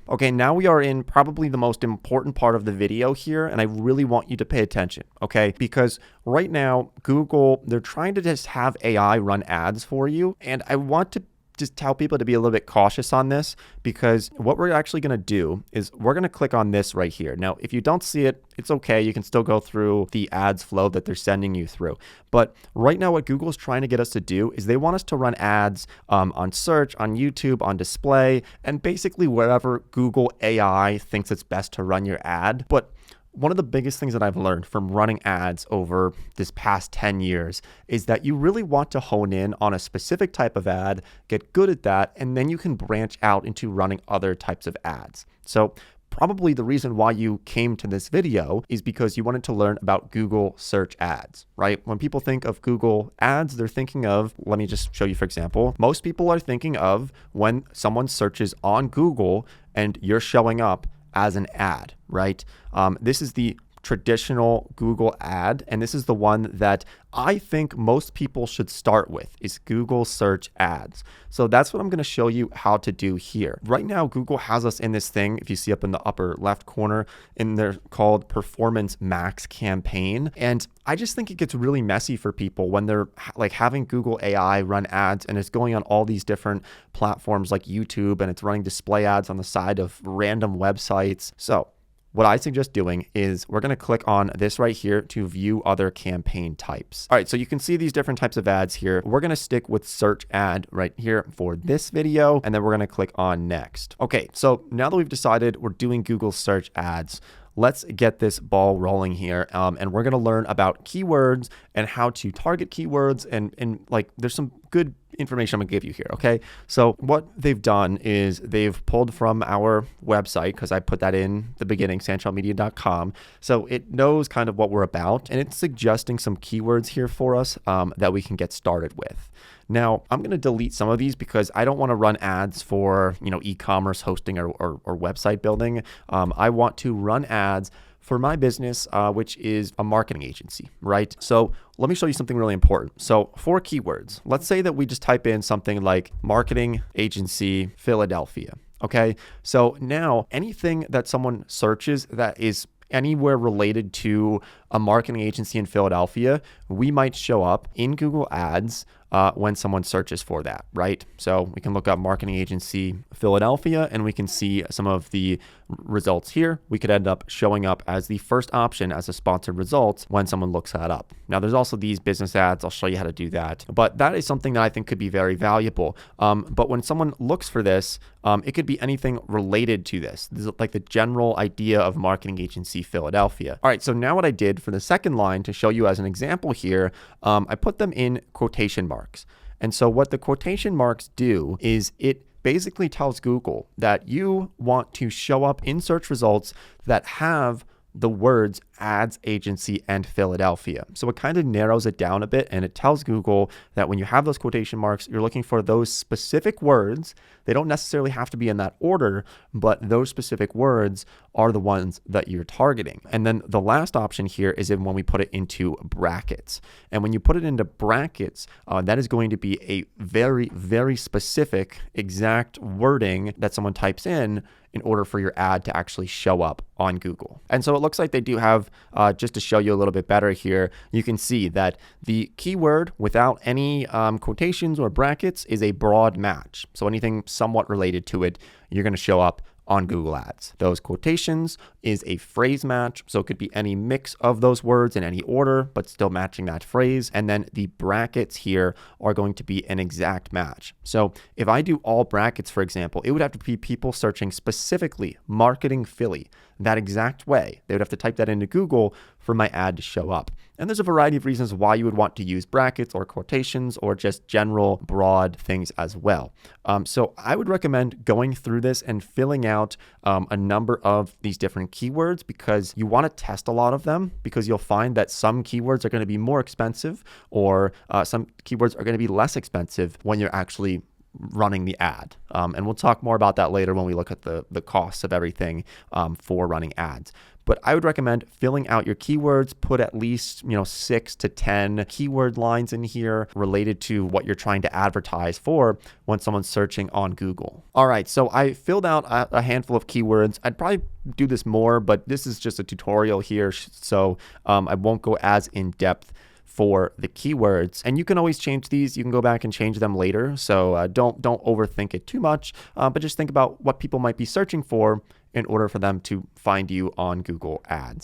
Okay, now we are in probably the most important part of the video here, and I really want you to pay attention, okay? Because right now, Google, they're trying to just have AI run ads for you, and I want to just tell people to be a little bit cautious on this, because what we're actually going to do is we're going to click on this right here. Now, if you don't see it, it's okay. You can still go through the ads flow that they're sending you through. But right now, what Google is trying to get us to do is they want us to run ads on search, on YouTube, on display, and basically wherever Google AI thinks it's best to run your ad. But one of the biggest things that I've learned from running ads over this past 10 years is that you really want to hone in on a specific type of ad, get good at that, and then you can branch out into running other types of ads. So probably the reason why you came to this video is because you wanted to learn about Google search ads, right? When people think of Google ads, they're thinking of, let me just show you, for example, most people are thinking of when someone searches on Google and you're showing up as an ad, right? This is the traditional Google ad, and this is the one that I think most people should start with, is Google search ads. So that's what I'm going to show you how to do here. Right now, Google has us in this thing, if you see up in the upper left corner, in there called Performance Max campaign. And I just think it gets really messy for people when they're like having Google AI run ads and it's going on all these different platforms like YouTube, and it's running display ads on the side of random websites. So what I suggest doing is we're going to click on this right here to view other campaign types. All right, so you can see these different types of ads here. We're going to stick with search ad right here for this video, and then we're going to click on next. Okay, so now that we've decided we're doing Google search ads, let's get this ball rolling here. And we're going to learn about keywords and how to target keywords, and like there's some good information I'm gonna give you here, okay? So what they've done is they've pulled from our website, because I put that in the beginning, sandshotmedia.com. So it knows kind of what we're about, and it's suggesting some keywords here for us that we can get started with. Now, I'm going to delete some of these because I don't want to run ads for, e-commerce hosting or website building. I want to run ads for my business, which is a marketing agency, right? So let me show you something really important. So for keywords, let's say that we just type in something like marketing agency Philadelphia. Okay. So now anything that someone searches that is anywhere related to a marketing agency in Philadelphia, we might show up in Google Ads when someone searches for that, right? So we can look up marketing agency Philadelphia and we can see some of the results here. We could end up showing up as the first option as a sponsored results when someone looks that up. Now there's also these business ads. I'll show you how to do that, but that is something that I think could be very valuable. But when someone looks for this, it could be anything related to this. This is like the general idea of marketing agency Philadelphia. All right, so now what I did for the second line to show you as an example here, I put them in quotation marks. And so what the quotation marks do is it basically tells Google that you want to show up in search results that have the words ads agency and Philadelphia. So it kind of narrows it down a bit, and it tells Google that when you have those quotation marks, you're looking for those specific words. They don't necessarily have to be in that order, but those specific words are the ones that you're targeting. And then the last option here is when we put it into brackets. And when you put it into brackets, that is going to be a very, very specific exact wording that someone types in order for your ad to actually show up on Google. And so it looks like they do have, just to show you a little bit better here, you can see that the keyword without any quotations or brackets is a broad match. So anything somewhat related to it, you're going to show up on Google Ads. Those quotations is a phrase match. So it could be any mix of those words in any order, but still matching that phrase. And then the brackets here are going to be an exact match. So if I do all brackets, for example, it would have to be people searching specifically marketing Philly that exact way. They would have to type that into Google for my ad to show up. And there's a variety of reasons why you would want to use brackets or quotations or just general broad things as well. So I would recommend going through this and filling out a number of these different keywords, because you want to test a lot of them, because you'll find that some keywords are going to be more expensive, or some keywords are going to be less expensive when you're actually running the ad. And we'll talk more about that later when we look at the costs of everything for running ads. but I would recommend filling out your keywords, put at least, 6 to 10 keyword lines in here related to what you're trying to advertise for when someone's searching on Google. All right, so I filled out a handful of keywords. I'd probably do this more, but this is just a tutorial here, so I won't go as in depth for the keywords. And you can always change these. You can go back and change them later. So don't overthink it too much, but just think about what people might be searching for in order for them to find you on Google Ads.